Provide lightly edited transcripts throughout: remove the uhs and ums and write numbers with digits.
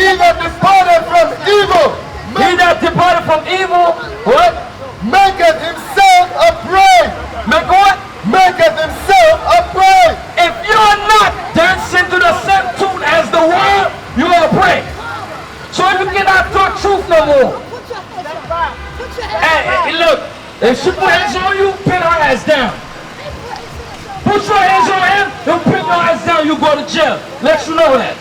He that departed from evil. He that departed from evil, what? Maketh himself a prey. Make what? Maketh himself a prey. If you're not dancing to the same tune as the world, you are a prey. So if you cannot talk truth no more. And look, if she put hands on you, pin her ass down. Put your hands on him, he'll pin your ass down, you go to jail. Let you know that.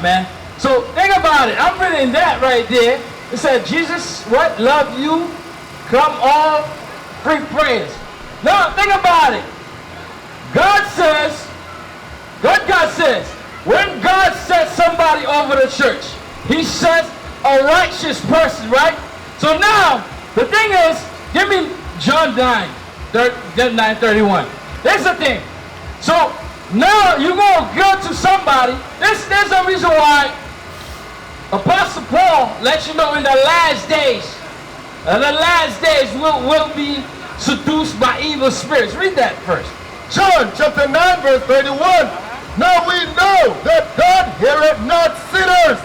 Man, so think about it. I'm reading that right there. It said, Jesus, what? Love you. Come all three prayers. Now, think about it. God says, when God sets somebody over the church, he says a righteous person, right? So now, the thing is, give me John 9:31. There's the thing. So, now you're going to go to somebody. There's a reason why Apostle Paul lets you know in the last days will be seduced by evil spirits. Read that first. John chapter 9 verse 31. Now we know that God heareth not sinners.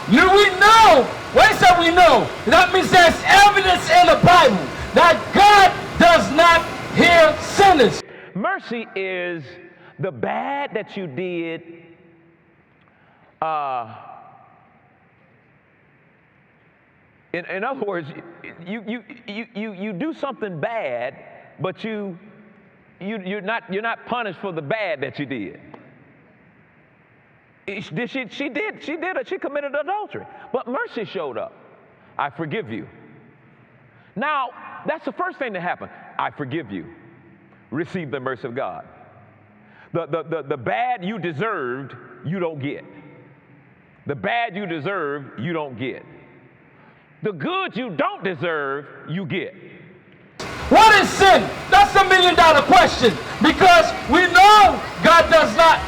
We know. When I say we know, that means there's evidence in the Bible that God does not hear sinners. Mercy is the bad that you did, in other words, you do something bad, but you're not punished for the bad that you did. She committed adultery, but mercy showed up. I forgive you. Now, that's the first thing that happened. I forgive you. Receive the mercy of God. The bad you deserved, you don't get. The bad you deserve, you don't get. The good you don't deserve, you get. What is sin? That's $1 million question. Because we know God does not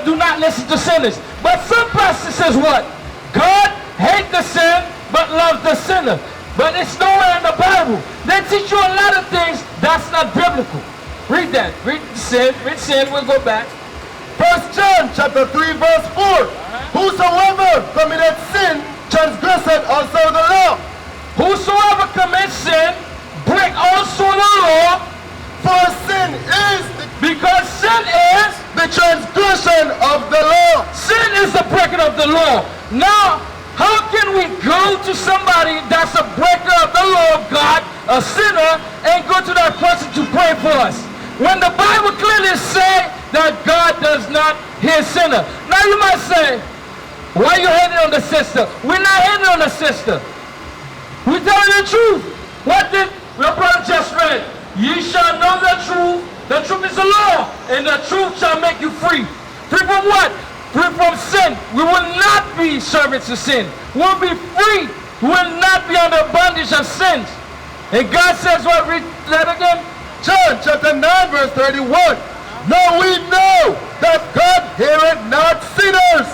do not listen to sinners. But some pastor says what? God hates the sin, but loves the sinner. But it's nowhere in the Bible. They teach you a lot of things that's not biblical. Read that. Read sin. We'll go back. 1 John chapter 3 verse 4. Whosoever committed sin transgresseth also the law. Whosoever commits sin break also the law. For sin is because sin is the transgression of the law. Sin is the breaking of the law. Now, how can we go to somebody that's a breaker of the law of God, a sinner, and go to that person to pray for us? When the Bible clearly says that God does not hear sinner. Now you might say, why are you hating on the sister? We're not hating on the sister. We're telling the truth. What did your brother just read? Ye shall know the truth. The truth is the law, and the truth shall make you free. Free from what? Free from sin. We will not be servants of sin. We'll be free. We will not be under bondage of sins. And God says what? Read that again. John chapter 9 verse 31. Now we know that God heareth not sinners.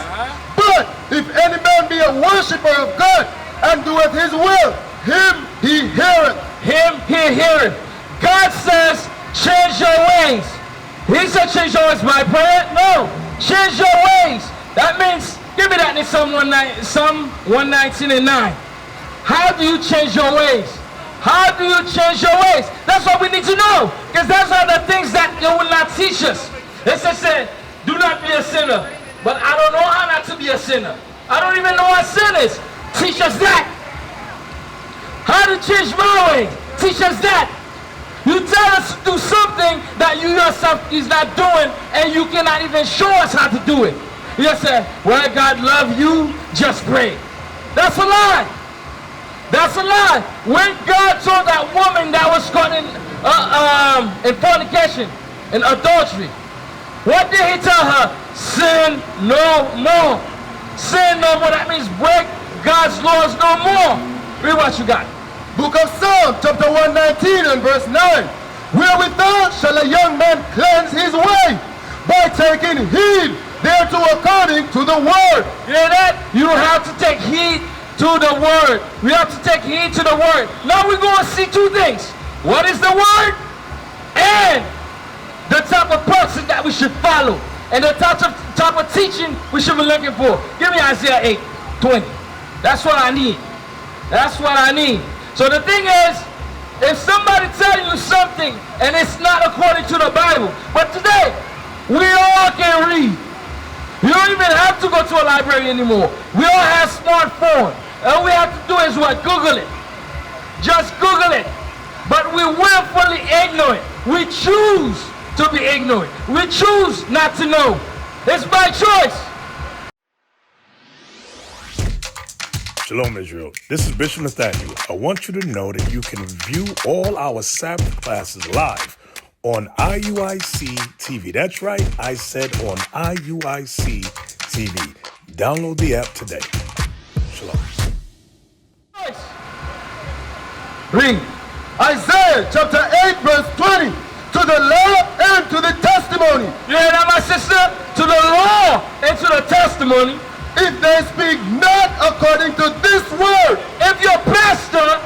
But if any man be a worshipper of God and doeth his will, him he heareth. Him he heareth. God says, change your ways. He said, change your ways by prayer? No. Change your ways. That means, give me that in Psalm 119 and 9. How do you change your ways? How do you change your ways? That's what we need to know. Because those are the things that they will not teach us. They say, do not be a sinner. But I don't know how not to be a sinner. I don't even know what sin is. Teach us that. How to change my ways. Teach us that. You tell us to do something that you yourself is not doing, and you cannot even show us how to do it. You just say, well, God love you, just pray. That's a lie. That's a lie. When God told that woman that was caught in fornication, in adultery, what did he tell her? Sin no more. Sin no more. That means break God's laws no more. Read what you got. Book of Psalm, chapter 119 and verse 9. Wherewithal shall a young man cleanse his way? By taking heed thereto according to the word. You hear that? You have to take heed to the word. We have to take heed to the word. Now we're going to see two things. What is the word? And the type of person that we should follow. And the type of teaching we should be looking for. Give me Isaiah 8:20. That's what I need. That's what I need. So the thing is, if somebody tells you something and it's not according to the Bible, but today, we all can read. You don't even have to go to a library anymore. We all have smartphones. All we have to do is what? Google it. Just Google it. But we're willfully ignorant. We choose to be ignorant. We choose not to know. It's by choice. Shalom, Israel. This is Bishop Nathaniel. I want you to know that you can view all our Sabbath classes live on IUIC TV. That's right, I said on IUIC TV. Download the app today. Shalom. Read Isaiah chapter 8 verse 20. To the law and to the testimony. You hear that, my sister? To the law and to the testimony. If they speak not according to this word. If your pastor,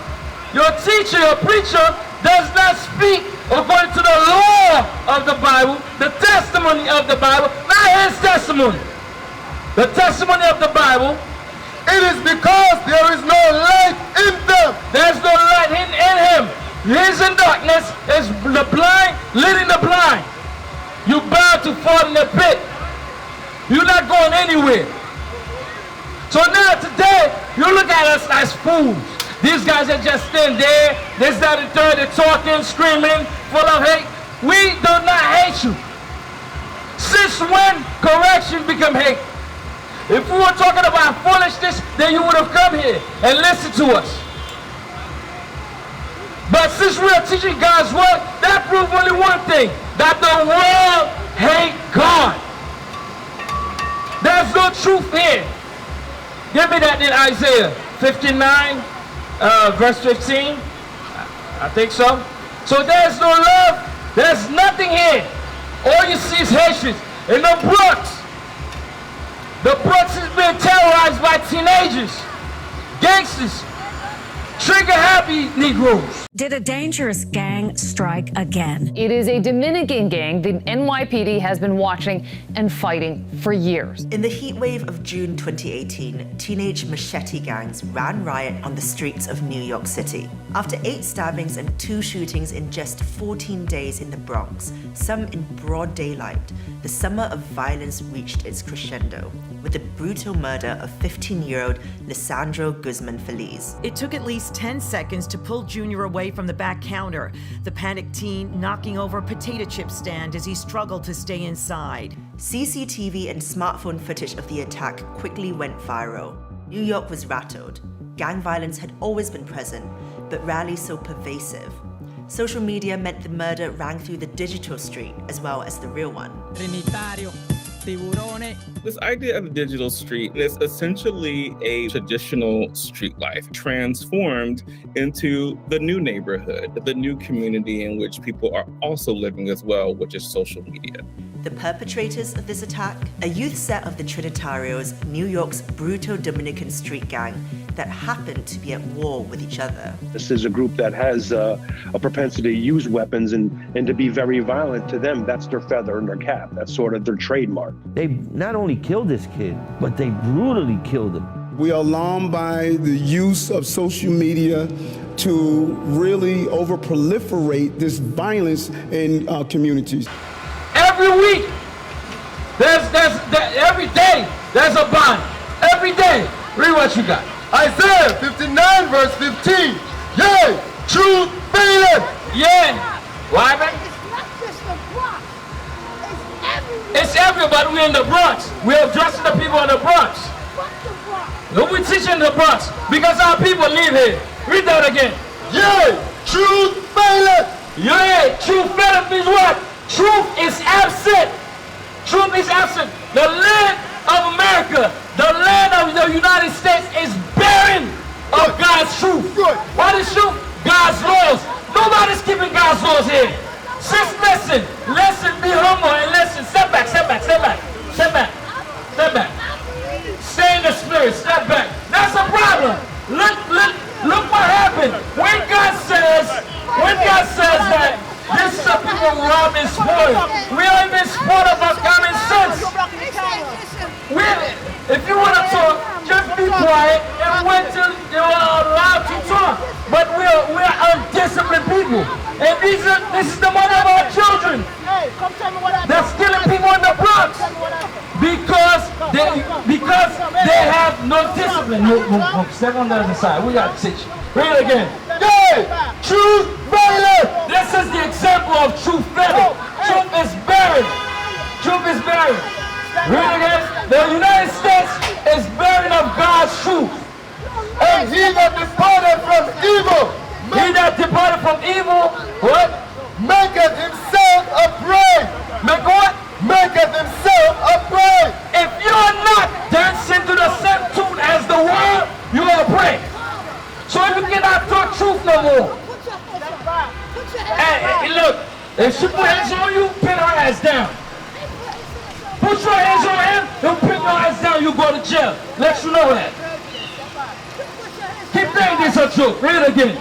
your teacher, your preacher does not speak according to the law of the Bible, the testimony of the Bible, not his testimony, the testimony of the Bible, it is because there is no light in them. There's no light in him. He's in darkness. Is the blind leading the blind. You're bound to fall in the pit. You're not going anywhere. So now today, you look at us as fools. These guys are just stand there, this, that, and third, they're talking, screaming, full of hate. We do not hate you. Since when correction become hate? If we were talking about foolishness, then you would have come here and listened to us. But since we are teaching God's word, that proves only one thing, that the world hates God. There's no truth here. Give me that in Isaiah 59. Verse 15, I think so. So there's no love, there's nothing here. All you see is hatred. In the Bronx is being terrorized by teenagers, gangsters, trigger-happy Negroes. Did a dangerous gang strike again? It is a Dominican gang the NYPD has been watching and fighting for years. In the heat wave of June 2018, teenage machete gangs ran riot on the streets of New York City. After 8 stabbings and 2 shootings in just 14 days in the Bronx, some in broad daylight, the summer of violence reached its crescendo with the brutal murder of 15-year-old Lisandro Guzman Feliz. It took at least 10 seconds to pull Junior away from the back counter, the panicked teen knocking over a potato chip stand as he struggled to stay inside. CCTV and smartphone footage of the attack quickly went viral. New York was rattled. Gang violence had always been present, but rarely so pervasive. Social media meant the murder rang through the digital street as well as the real one. This idea of the digital street is essentially a traditional street life transformed into the new neighborhood, the new community in which people are also living as well, which is social media. The perpetrators of this attack, a youth set of the Trinitarios, New York's brutal Dominican street gang that happened to be at war with each other. This is a group that has a propensity to use weapons and to be very violent. To them, that's their feather in their cap. That's sort of their trademark. They not only killed this kid, but they brutally killed him. We are alarmed by the use of social media to really over-proliferate this violence in our communities. Every week, every day, there's a bomb. Every day. Read what you got. Isaiah 59 verse 15. Yea, truth faileth. Yeah. Why, man? It's not just the Bronx. It's everywhere. It's everywhere, we're in the Bronx. We're addressing the people in the Bronx. Fuck the Bronx. No, we're teaching the Bronx because our people live here. Read that again. Yea, truth faileth. Yea, truth faileth means what? Truth is absent. Truth is absent. The land of America, the land of the United States is barren. doing? We are in this sport about common sense. If you want to talk, just be quiet and wait till you are allowed to talk. But we are undisciplined people. And this is the mother of our children. They're stealing people in the Bronx because they have no discipline. No, step on the other side. We got to teach. Read it again. Hey, truth violent. This is the example of truth better. Truth is buried. Truth is buried. Read it again. The United States is buried of God's truth. And he that departed from evil, he that departed from evil, what? Maketh himself a prey. Make what? Maketh himself a prey. If you're not dancing to the same tune as the world, you are a prey. So you cannot talk truth no more. Hey, look, if she put hands on you, pin her ass down. Put your hands on him, he'll pin your ass down, you go to jail. Let you know that. Keep saying this a joke. Read it again.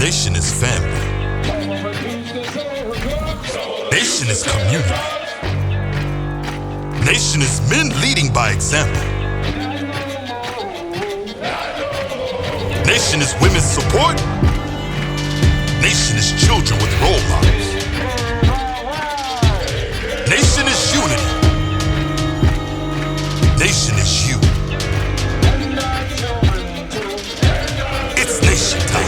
Nation is family. Nation is community. Nation is men leading by example. Nation is women's support. Nation is children with role models. Nation is unity. Nation is you. It's nation time.